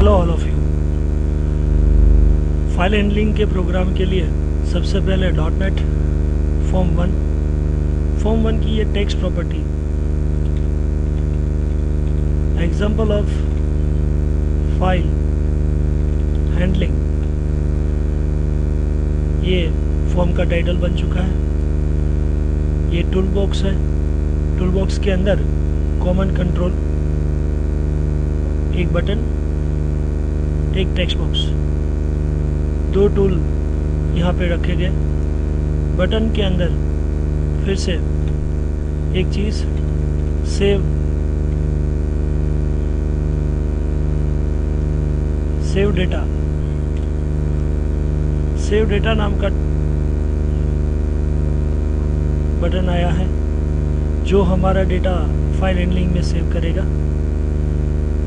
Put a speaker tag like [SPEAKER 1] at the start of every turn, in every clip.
[SPEAKER 1] Hello all of you. File handling के programme के लिए सबसे पहले .NET फॉर्म 1 की ये text property example of file handling, ये फॉर्म का टाइटल बन चुका है। ये टूल बॉक्स है, टूल बॉक्स के अंदर कॉमन कंट्रोल, एक बटन, एक टेक्स्ट बॉक्स, दो टूल यहाँ पे रखे गए। बटन के अंदर फिर से एक चीज़ सेव डेटा नाम का बटन आया है जो हमारा डेटा फाइल हैंडलिंग में सेव करेगा।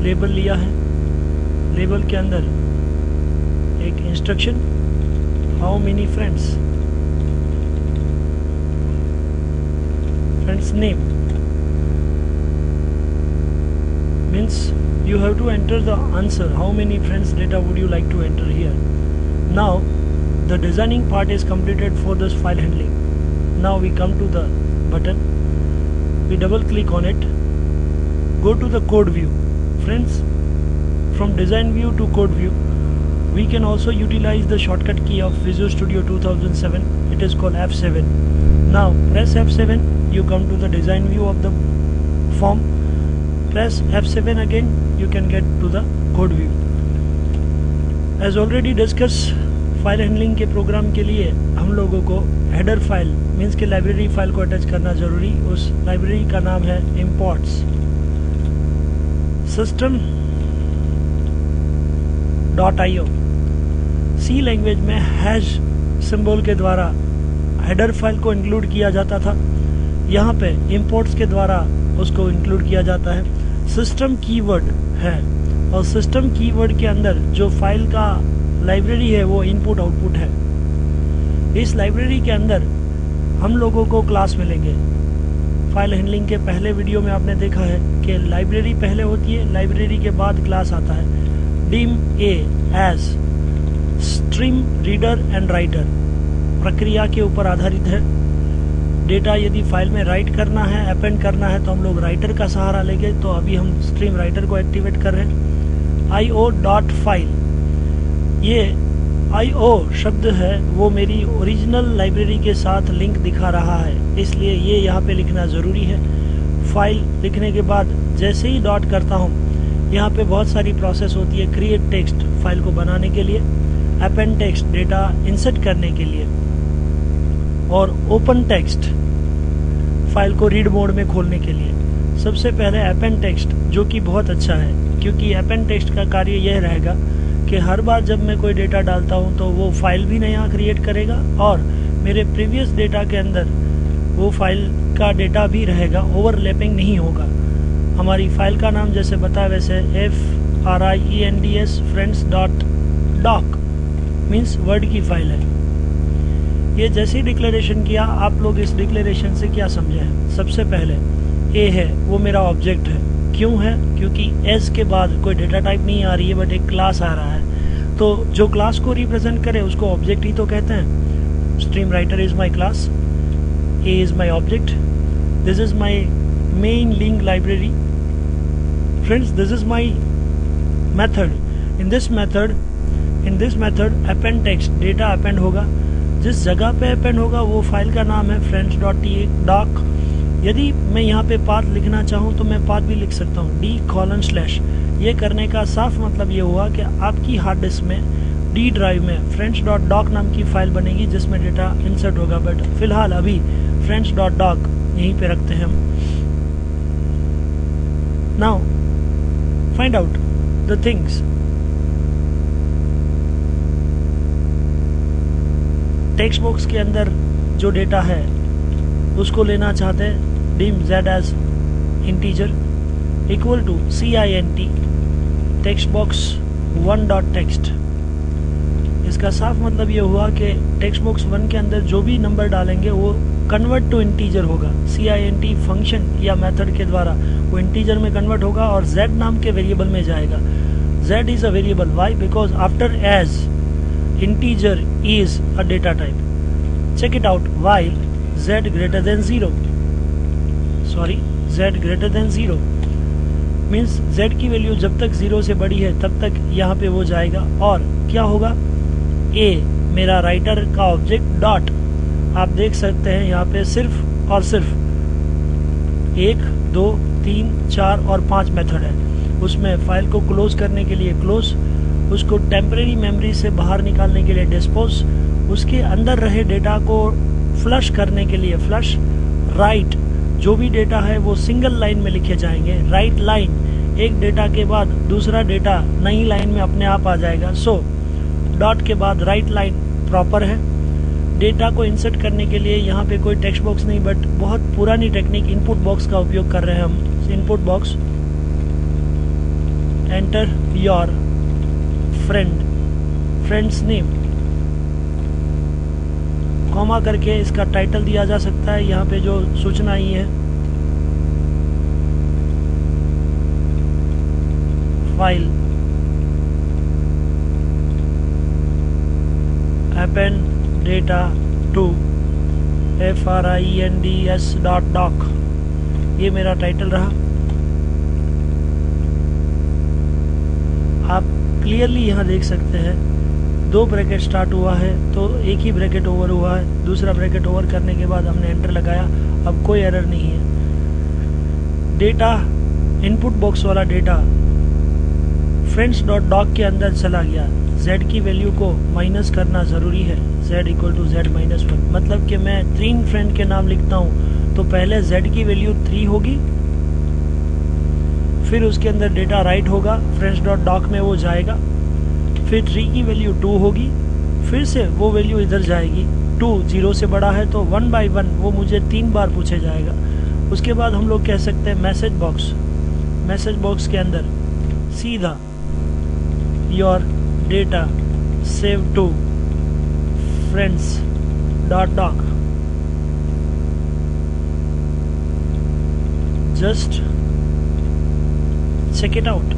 [SPEAKER 1] लेबल लिया है, लेबल के अंदर एक instruction, how many friends name means you have to enter the answer, how many friends data would you like to enter here. Now the designing part is completed for this file handling. Now we come to the button, we double click on it, go to the code view. Friends, from design view to code view we can also utilize the shortcut key of Visual Studio 2007. It is called F7. Now press F7, you come to the design view of the form. Press F7 again, you can get to the code view. As already discussed, file handling के programme के लिए हम लोगों को header file means के library file को attach करना जरूरी। उस लाइब्रेरी का नाम है imports system.io। सी लैंग्वेज में हैश सिंबल के द्वारा हेडर फाइल को इंक्लूड किया जाता था, यहाँ पे इंपोर्ट्स के द्वारा उसको इंक्लूड किया जाता है। सिस्टम कीवर्ड है और सिस्टम कीवर्ड के अंदर जो फाइल का लाइब्रेरी है वो इनपुट आउटपुट है। इस लाइब्रेरी के अंदर हम लोगों को क्लास मिलेंगे। फाइल हैंडलिंग के पहले वीडियो में आपने देखा है कि लाइब्रेरी पहले होती है, लाइब्रेरी के बाद क्लास आता है। Dim a as stream reader and writer प्रक्रिया के ऊपर आधारित है। डेटा यदि फाइल में राइट करना है, अपेंड करना है तो हम लोग राइटर का सहारा लेंगे। तो अभी हम स्ट्रीम राइटर को एक्टिवेट कर रहे हैं। io.file, ये IO शब्द है वो मेरी ओरिजिनल लाइब्रेरी के साथ लिंक दिखा रहा है, इसलिए ये यहाँ पे लिखना ज़रूरी है। फाइल लिखने के बाद जैसे ही डॉट करता हूँ, यहाँ पे बहुत सारी प्रोसेस होती है। क्रिएट टेक्स्ट फाइल को बनाने के लिए, अपेंड टेक्स्ट डेटा इंसर्ट करने के लिए, और ओपन टेक्स्ट फाइल को रीड मोड में खोलने के लिए। सबसे पहले अपेंड टेक्स्ट, जो कि बहुत अच्छा है क्योंकि अपेंड टेक्स्ट का कार्य यह रहेगा कि हर बार जब मैं कोई डेटा डालता हूं तो वो फाइल भी नया क्रिएट करेगा और मेरे प्रीवियस डेटा के अंदर वो फाइल का डेटा भी रहेगा, ओवरलैपिंग नहीं होगा। हमारी फाइल का नाम जैसे बताया वैसे friends friends.doc मीन्स वर्ड की फाइल है। ये जैसे ही डिक्लेरेशन किया, आप लोग इस डिक्लेरेशन से क्या समझे हैं? सबसे पहले ए है वो मेरा ऑब्जेक्ट है। क्यों है? क्योंकि एस के बाद कोई डेटा टाइप नहीं आ रही है बट एक क्लास आ रहा है, तो जो क्लास को रिप्रेजेंट करे उसको ऑब्जेक्ट ही तो कहते हैं। Stream writer is my class, A is my object, this is my main link library. Friends, this is my method. In this method append text data append होगा। जिस जगह पे अपेंड होगा वो फाइल का नाम है friends.doc। यदि मैं यहाँ पे पाथ लिखना चाहूँ तो मैं पाथ भी लिख सकता हूँ d:/। ये करने का साफ मतलब ये हुआ कि आपकी हार्ड डिस्क में डी ड्राइव में friends.doc नाम की फाइल बनेगी जिसमें डेटा इंसर्ट होगा। बट फिलहाल अभी friends.doc यहीं पे रखते हैं हम। Now find out the things. Text box के अंदर जो डेटा है उसको लेना चाहते हैं। dim z as integer equal to cint text box 1.text। इसका साफ मतलब ये हुआ कि टेक्स्ट बॉक्स 1 के अंदर जो भी नंबर डालेंगे वो कन्वर्ट टू इंटीजर होगा। cint फंक्शन या मेथड के द्वारा वो इंटीजर में कन्वर्ट होगा और z नाम के वेरिएबल में जाएगा। Z is a variable. Why? Because after as, integer is a data type. Check it out. While z greater than 0, z greater than 0 means z की वैल्यू जब तक 0 से बड़ी है तब तक यहाँ पे वो जाएगा। और क्या होगा? a मेरा राइटर का ऑब्जेक्ट डॉट, आप देख सकते हैं यहाँ पे सिर्फ और सिर्फ 1, 2, 3, 4 और 5 मेथड है। उसमें फाइल को क्लोज करने के लिए क्लोज, उसको टेम्परेरी मेमोरी से बाहर निकालने के लिए डिस्पोज, उसके अंदर रहे डेटा को फ्लश करने के लिए फ्लश, राइट जो भी डेटा है वो सिंगल लाइन में लिखे जाएंगे। राइट लाइन, एक डेटा के बाद दूसरा डेटा नई लाइन में अपने आप आ जाएगा। सो डॉट के बाद राइट लाइन प्रॉपर है। डेटा को इंसर्ट करने के लिए यहाँ पे कोई टेक्स्ट बॉक्स नहीं, बट बहुत पुरानी टेक्निक इनपुट बॉक्स का उपयोग कर रहे हैं हम। Input box, enter your friends name, comma करके इसका टाइटल दिया जा सकता है। यहाँ पे जो सूचना आई है, file append data to friends.doc, ये मेरा टाइटल रहा। आप क्लियरली यहाँ देख सकते हैं 2 ब्रैकेट स्टार्ट हुआ है तो एक ही ब्रैकेट ओवर हुआ है, दूसरा ब्रैकेट ओवर करने के बाद हमने एंटर लगाया, अब कोई एरर नहीं है। डेटा, इनपुट बॉक्स वाला डेटा friends.doc के अंदर चला गया। z की वैल्यू को माइनस करना ज़रूरी है, z equal to z minus 1, मतलब कि मैं 3 फ्रेंड के नाम लिखता हूँ तो पहले z की वैल्यू 3 होगी, फिर उसके अंदर डेटा राइट होगा, friends.doc में वो जाएगा, फिर 3 की वैल्यू 2 होगी, फिर से वो वैल्यू इधर जाएगी। 2 0 से बड़ा है तो 1 by 1 वो मुझे 3 बार पूछे जाएगा। उसके बाद हम लोग कह सकते हैं मैसेज बॉक्स के अंदर सीधा your data save to friends.doc, just check it out.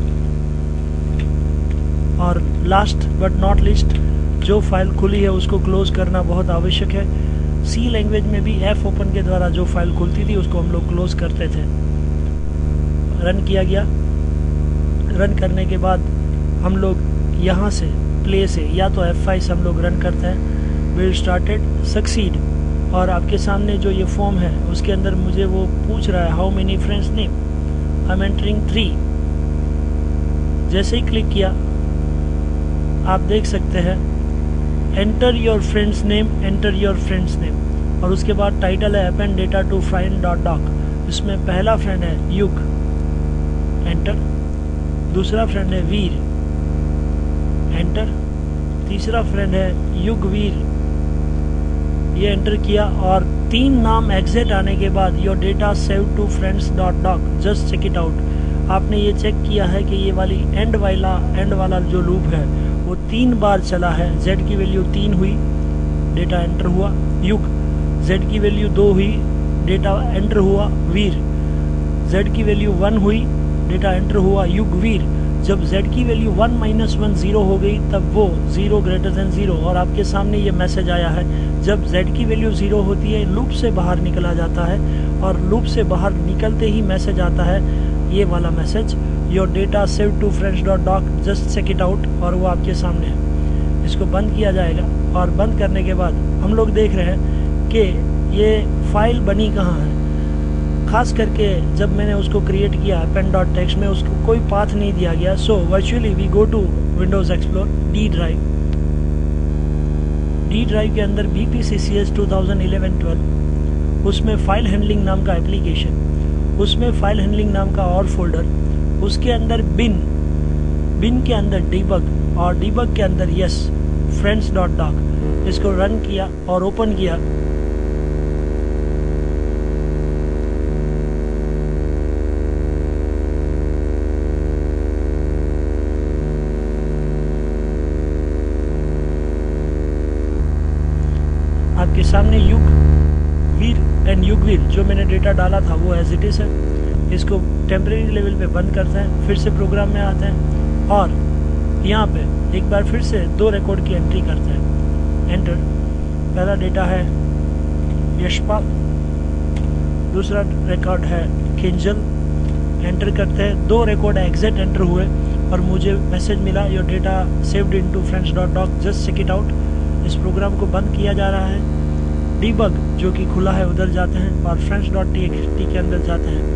[SPEAKER 1] और लास्ट बट नॉट लिस्ट, जो फाइल खुली है उसको क्लोज करना बहुत आवश्यक है। सी लैंग्वेज में भी एफ ओपन के द्वारा जो फाइल खुलती थी उसको हम लोग क्लोज करते थे। रन किया गया, रन करने के बाद हम लोग यहाँ से प्ले से या तो F5 से हम लोग रन करते हैं, विल स्टार्टेड सक्सीड, और आपके सामने जो ये फॉर्म है उसके अंदर मुझे वो पूछ रहा है how many friends name, I am entering 3। जैसे ही क्लिक किया आप देख सकते हैं एंटर योर फ्रेंड्स नेम, और उसके बाद टाइटल है append data to friend.doc। इसमें पहला फ्रेंड है युग, एंटर, दूसरा फ्रेंड है वीर, एंटर, तीसरा फ्रेंड है युगवीर, ये एंटर किया, और 3 नाम एग्जिट आने के बाद your data save to friends.doc, just check it out. आपने ये चेक किया है कि ये वाली एंड वाला जो लूप है वो 3 बार चला है। z की वैल्यू 3 हुई, डेटा एंटर हुआ युग, z की वैल्यू 2 हुई, डेटा एंटर हुआ वीर, z की वैल्यू 1 हुई, डेटा एंटर हुआ युगवीर। जब z की वैल्यू 1 - 1 0 हो गई तब वो 0 greater than 0, और आपके सामने ये मैसेज आया है। जब z की वैल्यू 0 होती है लूप से बाहर निकला जाता है, और लूप से बाहर निकलते ही मैसेज आता है ये वाला message, your data save to friends.doc, just check it out, और वो आपके सामने है। इसको बंद किया जाएगा, और बंद करने के बाद हम लोग देख रहे हैं कि ये फाइल बनी कहाँ है। खास करके जब मैंने उसको क्रिएट किया append.txt में, उसको कोई पाथ नहीं दिया गया। So virtually we go to Windows explore, D drive के अंदर BPCCS 2011-12, उसमें फाइल हैंडलिंग नाम का एप्लीकेशन, उसमें फाइल हैंडलिंग नाम का और फोल्डर, उसके अंदर बिन के अंदर डिबग, और डिबग के अंदर यस friends.doc। इसको रन किया और ओपन किया, आपके सामने युगवीर एंड युगवीर जो मैंने डेटा डाला था वो एज इट इज है। इसको टेम्परेरी लेवल पे बंद करते हैं, फिर से प्रोग्राम में आते हैं, और यहाँ पे एक बार फिर से 2 रिकॉर्ड की एंट्री करते हैं। एंटर। पहला डेटा है यशपाल, दूसरा रिकॉर्ड है किंजल। एंटर करते हैं, 2 रिकॉर्ड एग्जैक्ट एंटर हुए और मुझे मैसेज मिला your data saved into friends.doc, just check it out. इस प्रोग्राम को बंद किया जा रहा है। डीबग जो कि खुला है उधर जाते हैं और friends.txt के अंदर जाते हैं।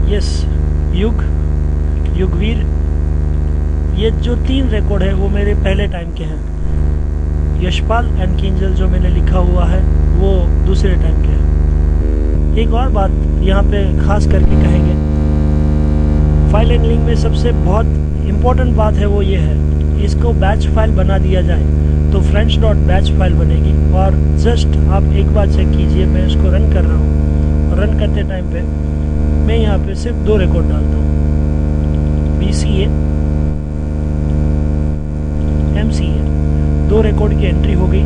[SPEAKER 1] यस, युगवीर, ये जो 3 रिकॉर्ड है वो मेरे पहले टाइम के हैं। यशपाल एंड किंजल जो मैंने लिखा हुआ है वो दूसरे टाइम के हैं। एक और बात यहाँ पे खास करके कहेंगे, फाइल हैंडलिंग में सबसे बहुत इम्पोर्टेंट बात है वो ये है, इसको बैच फाइल बना दिया जाए तो friends.batch फाइल बनेगी। और जस्ट आप एक बार चेक कीजिए, मैं इसको रन कर रहा हूँ और रन करते टाइम पे मैं यहाँ पे सिर्फ 2 रिकॉर्ड डालता हूँ, BCA, MCA, 2 रिकॉर्ड की एंट्री हो गई।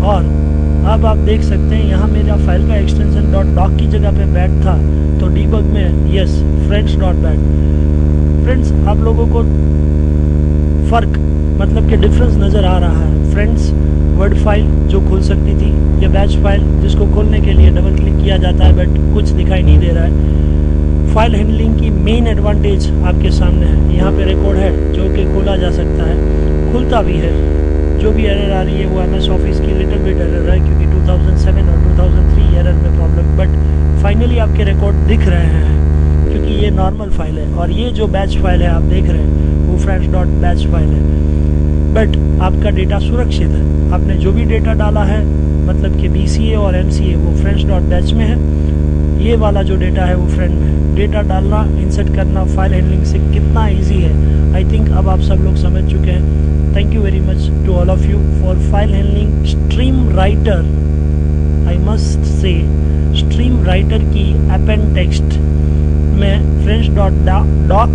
[SPEAKER 1] और अब आप देख सकते हैं यहाँ मेरा फाइल का एक्सटेंशन .doc की जगह पे बैट था, तो डीबग में यस friends.bat। फ्रेंड्स, आप लोगों को फर्क मतलब कि डिफरेंस नज़र आ रहा है। फ्रेंड्स वर्ड फाइल जो खुल सकती थी, या बैच फाइल जिसको खोलने के लिए डबल क्लिक किया जाता है बट कुछ दिखाई नहीं दे रहा है। फाइल हैंडलिंग की मेन एडवांटेज आपके सामने है। यहाँ पे रिकॉर्ड है जो कि खोला जा सकता है, खुलता भी है। जो भी एरर आ रही है वो MS ऑफिस की लिटिल बिट एरर है, क्योंकि 2007 और 2003 एरर में प्रॉब्लम, बट फाइनली आपके रिकॉर्ड दिख रहे हैं क्योंकि ये नॉर्मल फाइल है। और ये जो बैच फाइल है आप देख रहे हैं वो friends.batch फाइल है, बट आपका डेटा सुरक्षित है। आपने जो भी डेटा डाला है मतलब कि BCA और MCA वो friends.batch में है, ये वाला जो डेटा है वो फ्रेंड में है। डेटा डालना, इंसर्ट करना फाइल हैंडलिंग से कितना इजी है, आई थिंक अब आप सब लोग समझ चुके हैं। Thank you very much to all of you for file handling. Stream writer, I must say stream writer की अपेंड टेक्स्ट में friends.doc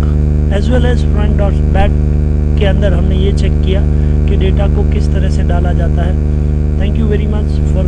[SPEAKER 1] as well as friends.bat के अंदर हमने ये चेक किया कि डेटा को किस तरह से डाला जाता है। Thank you very much for